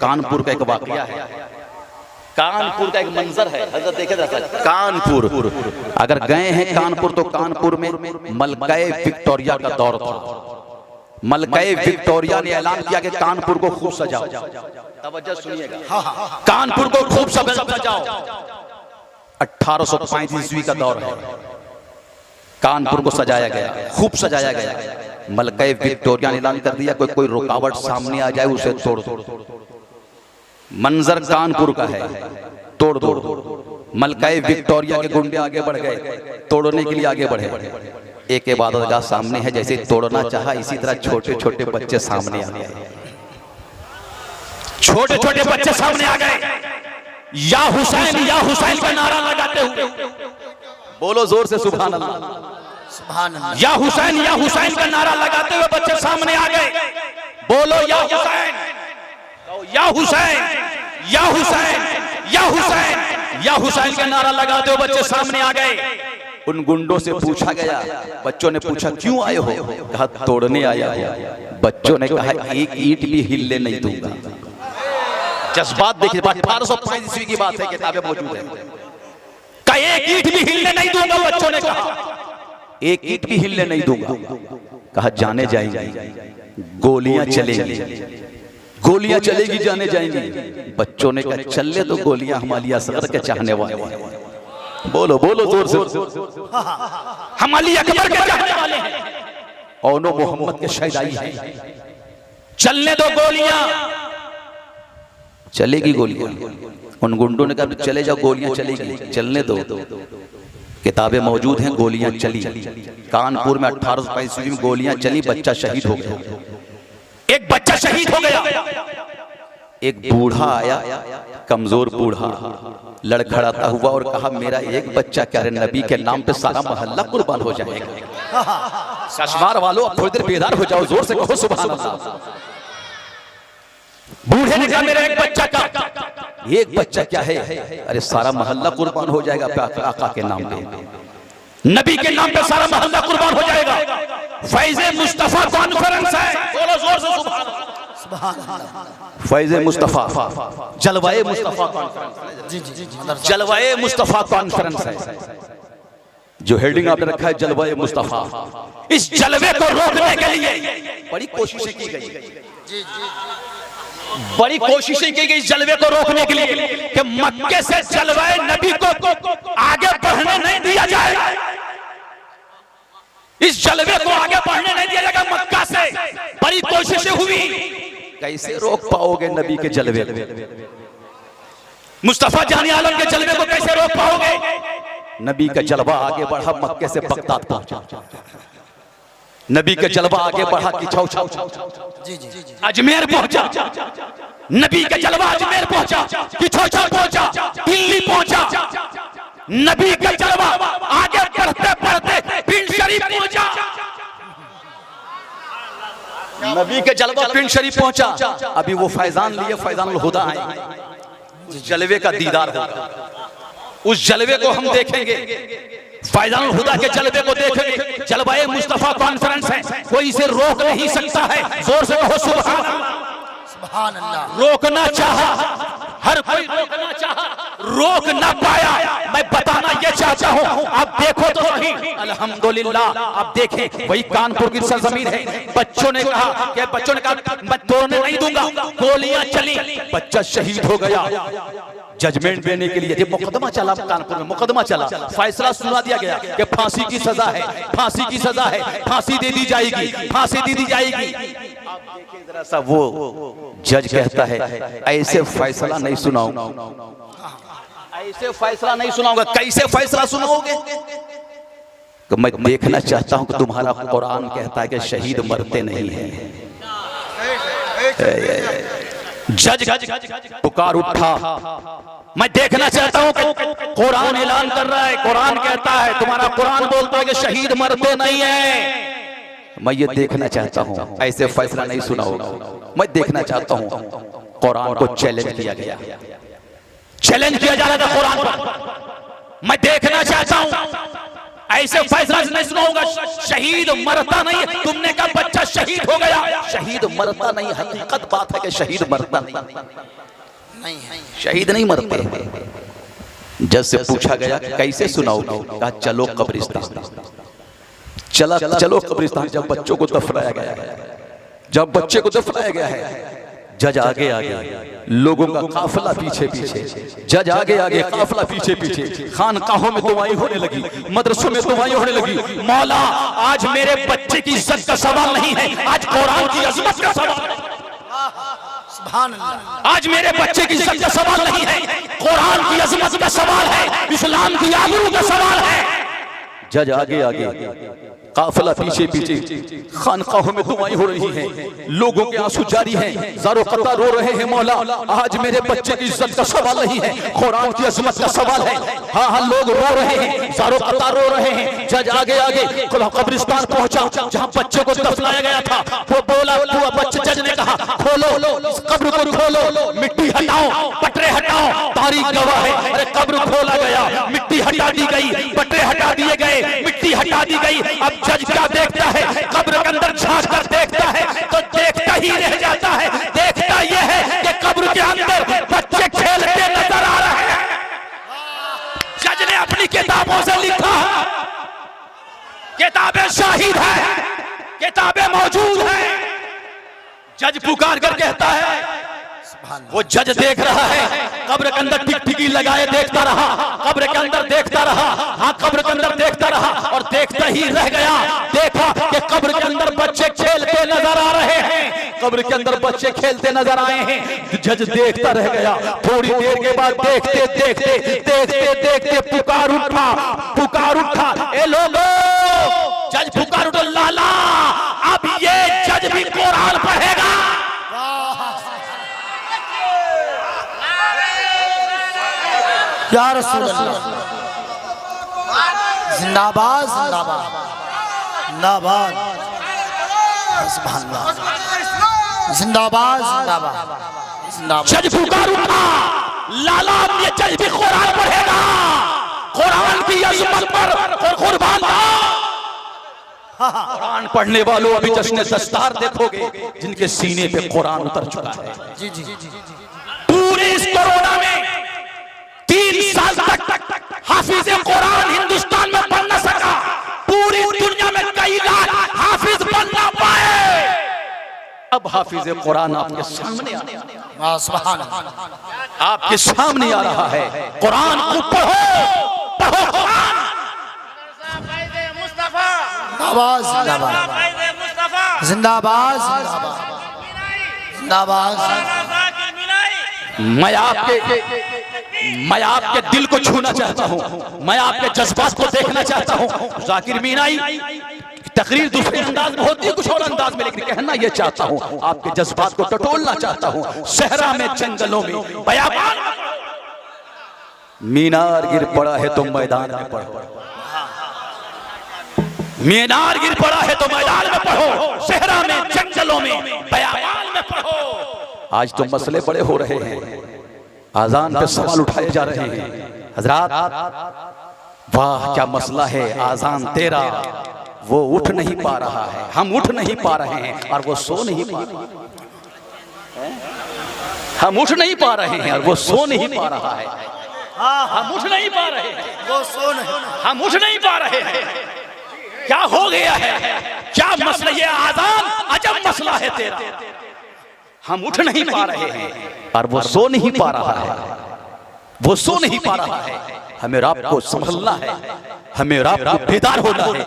कानपुर का एक वाकया है, कानपुर का एक मंजर है। हजरत देखे जा सकते कानपुर, अगर गए हैं कानपुर तो कानपुर में मलकाए विक्टोरिया का दौर था। मलकाए विक्टोरिया ने ऐलान किया कि कानपुर को खूब सजाओ। तवज्जो सुनिएगा, कानपुर को खूब सजाओ। 1835 ईस्वी का दौर है। कानपुर को सजाया गया, खूब सजाया गया। मलकाए विक्टोरिया ने ऐलान कर दिया कोई रुकावट सामने आ जाए उसे तोड़ दो। मंजर कानपुर का है, तोड़ दो। मलकाए विक्टोरिया के गुंडे आगे बढ़ गए, तोड़ने के लिए आगे बढ़े। एक इबादतगाह सामने है, जैसे तोड़ना चाहा इसी तरह छोटे छोटे बच्चे सामने आ गए। छोटे छोटे बच्चे सामने आ गए, या हुसैन का नारा लगाते हुए। बोलो जोर से सुभान अल्लाह, सुभान अल्लाह। या हुसैन का नारा लगाते हुए बच्चे सामने आ गए। बोलो या हुसैन, या हुसैन, या हुसैन, या हुसैन, या हुसैन का नारा लगाते हुए बच्चे सामने आ गए। उन गुंडों से पूछा गया, बच्चों ने पूछा क्यों आए हो? कहा तोड़ने आया हो। बच्चों ने कहा एक ईंट भी हिलने नहीं दूंगा। जज्बात देखिए, 1805 ईस्वी की बात है, किताबें मौजूद है। कहा एक ईंट भी हिलने नहीं दूंगा। बच्चों ने कहा एक ईंट भी हिलने नहीं दूंगा। कहा जाने जाएंगे, गोलियां चलेंगी, गोलियां चलेगी, जाने जाएंगी। बच्चों ने कहा चले तो गोलियां हमारी असगर के चाहने वाले। बोलो बोलो जोर से, हम अली अकबर के चाहने वाले हैं, औनो मोहम्मद के शहीदाई हैं। चलने दो गोलियां, चलेगी गोलियां। उन गुंडों ने कहा चले जाओ, गोलियां चलेगी, चलने दो। किताबें मौजूद हैं, गोलियां चली। कानपुर में 1825 में गोलियां चली, बच्चा शहीद हो गया। एक बच्चा शहीद हो गया। एक बूढ़ा आया, कमजोर बूढ़ा, लड़खड़ाता हुआ और कहा मेरा एक बच्चा क्या, नबी के नाम पे सारा मोहल्ला कुर्बान हो जाएगा। कश्मीर वालों अब थोड़ी देर बेदार हो जाओ, जोर से कहो सुभान अल्लाह। बूढ़े ने कहा मेरा एक बच्चा का, एक बच्चा क्या है? अरे सारा मोहल्ला कुर्बान हो जाएगा आका के नाम पे, नबी के नाम पे सारा मोहल्ला कुर्बान हो जाएगा। फैज़े मुस्तफा कॉन्फ्रेंस है, बोलो जोर से सुभान अल्लाह। फैज़े मुस्तफा, जलवाए मुस्तफा कॉन्फ्रेंस, जलवाए मुस्तफा कॉन्फ्रेंस है जो हेडिंग आपने रखा है, जलवाए मुस्तफा। इस जलवे को रोकने के लिए बड़ी कोशिशें की गई, बड़ी कोशिशें की गई इस जलवे को रोकने के लिए कि मक्के से जलवाए नबी को आगे बढ़ने नहीं दिया जाएगा। इस जलवे को आगे बढ़ने नहीं दिया जाएगा मक्का से। बड़ी कोशिशें हुई, कैसे रोक पाओगे नबी के जलवे को? मुस्तफा जानी आलम के जलवे को कैसे रोक पाओगे? नबी का जलवा आगे बढ़ा, मक्के से बगदाद पहुंचा। नबी का जलवा आगे बढ़ा कि अजमेर पहुंचा। नबी का जलवा अजमेर पहुंचा कि पहुंचा, दिल्ली पहुंचा। नबी का जलवा आगे बढ़ते बढ़ते पिंड शरीफ पहुंचा। नबी के जलवा पिंड शरीफ पहुंचा। अभी वो फैजान लिए, फैजानुल हुदा आए। उस जलवे का दीदार होगा, उस जलवे को हम देखेंगे, फैजानुल हुदा के जलवे को देखेंगे। जलवाए मुस्तफा कॉन्फ्रेंस है, कोई इसे रोक नहीं सकता है। जोर से कहो सुभान अल्लाह। रोकना चाहा, हर कोई रोकना चाहा, रोक ना पाया। मैं बताना ये चाहता हूँ, आप देखो तो सही, अल्हम्दुलिल्लाह। आप देखें, वही कानपुर की सरजमीन है। बच्चों ने कहा मैं तोड़ने नहीं दूंगा। गोलियां चली, बच्चा शहीद हो गया। जजमेंट देने के लिए जब मुकदमा चला, कानपुर में मुकदमा चला, फैसला सुना दिया गया कि फांसी की सजा है, फांसी की सजा है, फांसी दे दी जाएगी, फांसी दे दी जाएगी। आप देखिए जरा सा, वो जज कहता है ऐसे फैसला नहीं सुनाऊंगा, ऐसे फैसला नहीं सुनाऊंगा। कैसे फैसला सुनाओगे? तो मैं देखना चाहता हूं कि तुम्हारा कुरान कहता है कि शहीद मरते नहीं हैं। जज पुकार उठा, मैं देखना चाहता हूं कि कुरान ऐलान कर रहा है, कुरान कहता है, तुम्हारा कुरान बोलता है कि शहीद मरते नहीं है। मैं ये देखना चाहता हूं, ऐसे फैसला नहीं सुना होगा। मैं देखना चाहता हूं। कुरान को चैलेंज किया गया, चैलेंज किया जा रहा था कुरान पर। मैं देखना चाहता हूं ऐसे फैसला नहीं सुना होगा, शहीद मरता नहीं। तुमने कहा बच्चा शहीद हो गया, शहीद मरता नहीं। हकीकत बात है कि शहीद मरता नहीं, शहीद नहीं मरते। जज से पूछा गया कैसे सुनाओगे? कहा चलो कब्रिस्तान। चलो कब्रिस्तान। जब बच्चों को दफनाया गया है, जब बच्चे को दफनाया गया है, जज आगे आगे, लोगों का काफिला पीछे पीछे, जज आगे आगे, काफिला पीछे पीछे। खानकाहों में दुआएं होने लगी, मदरसों में दुआएं होने लगी। मौला आज मेरे बच्चे की इज्जत का सवाल नहीं है, आज कुरान की अजमत का सवाल है। सुभान अल्लाह। आज मेरे बच्चे की इज्जत का सवाल नहीं है, कुरान की अजमत का सवाल है, इस्लाम की आबरू का सवाल है। जज आगे आगे, काफिला पीछे पीछे, खानकाहों में दुआएं हो रही हैं, लोगों के आंसू जारी हैं, ज़ारो कतार रो रहे हैं। मौला आज मेरे बच्चे की इज्जत का सवाल नहीं है, कुरान की अजमत का सवाल है। हाँ हाँ, लोग रो रहे हैं, ज़ारो कतार रो रहे हैं। जज आगे आगे कब्रिस्तान पहुंचा, जहां बच्चे को दफनाया गया था। वो बोला, बच्चे, जज ने कहा खोलो इस कब्र को, खोलो, मिट्टी हटाओ, पटरे हटाओ, तारीख गवाह है। अरे कब्र खोला गया, मिट्टी हटा दी गई, पटरे हटा दिए गए, मिट्टी हटा दी गई। अब जज क्या देखता है? कब्र के अंदर झांक कर देखता है तो देखता ही रह जाता है। देखता यह है कि कब्र के अंदर बच्चे खेलते नजर आ रहे हैं। जज ने अपनी किताबों से लिखा, किताबें शाहिद है, किताबें मौजूद है। जज पुकार कर कहता है, वो जज देख रहा है, कब्र के अंदर टिकटिकी लगाए देखता रहा, कब्र के अंदर देखता रहा, हाँ कब्र के अंदर देखता रहा और देखता ही रह गया। देखा कि कब्र के अंदर बच्चे खेलते नजर आ रहे हैं, कब्र के अंदर बच्चे खेलते नजर आए हैं। जज देखता रह गया। थोड़ी देर के बाद देखते देखते देखते देखते पुकार उठा, ए लोगो, जज पुकार उठा, लाला अब ये जज भी कुरान पढ़ेगा। या रसूल अल्लाह, जिंदाबाद जिंदाबाद जिंदाबाद, सुभान अल्लाह, जिंदाबाद जिंदाबाद जिंदाबाद। जज पुकार उठा, लाला ये जज भी कुरान पढ़ेगा, कुरान की अज़मत पर कुर्बान जाओ। कुरान पढ़ने वालों अभी जश्न दस्तार देखोगे जिनके सीने पे कुरान उतर चुका है। जी जी जी, पूरे इस कोरोना में 3 साल तक हाफिज कुरान हिंदुस्तान में बन न सका, पूरी दुनिया में कई लाख हाफिज बन ना पाए। अब हाफिज कुरान आपके सामने आ रहा है, सुभान अल्लाह, आपके सामने आ रहा है। कुरान को पढ़ो, कुरान। जिंदाबाद जिंदाबाद जिंदाबाद जिंदाबाद जिंदाबाद। मैं आपके दिल को छूना चाहता हूँ, मैं आपके जज्बात को देखना चाहता हूँ। जाकिर मीनाई तकरीर दूसरे अंदाज में होती है, कुछ और अंदाज में, लेकिन कहना यह चाहता हूँ, आपके जज्बात को टटोलना चाहता हूँ। सहरा में, जंगलों में, बयाबान, मीनार गिर पड़ा है तो मैदान में पढ़ो, मीनार गिर पड़ा है तो मैदान में पढ़ो, सहरा में, जंगलों में, बयाबान में पढ़ो। आज तो मसले बड़े हो रहे हैं, आजान पे सवाल उठाए जा रहे हैं। हजरात, वाह क्या मसला है, आजान तेरा वो उठ नहीं पा रहा है, हम उठ नहीं पा रहे हैं और वो सो नहीं पा रहा है। हम उठ नहीं पा रहे हैं और वो सो नहीं पा रहा है। हम उठ नहीं पा रहे हैं, वो सो नहीं, हम उठ नहीं पा रहे हैं। क्या हो गया है, क्या मसला? ये आजान अजब मसला है तेरा। हम उठ नहीं पा रहे हैं और वो सो नहीं पा रहा है, वो सो नहीं पा रहा है। हमें रात को संभलना है, हमें रात को बेदार होना है।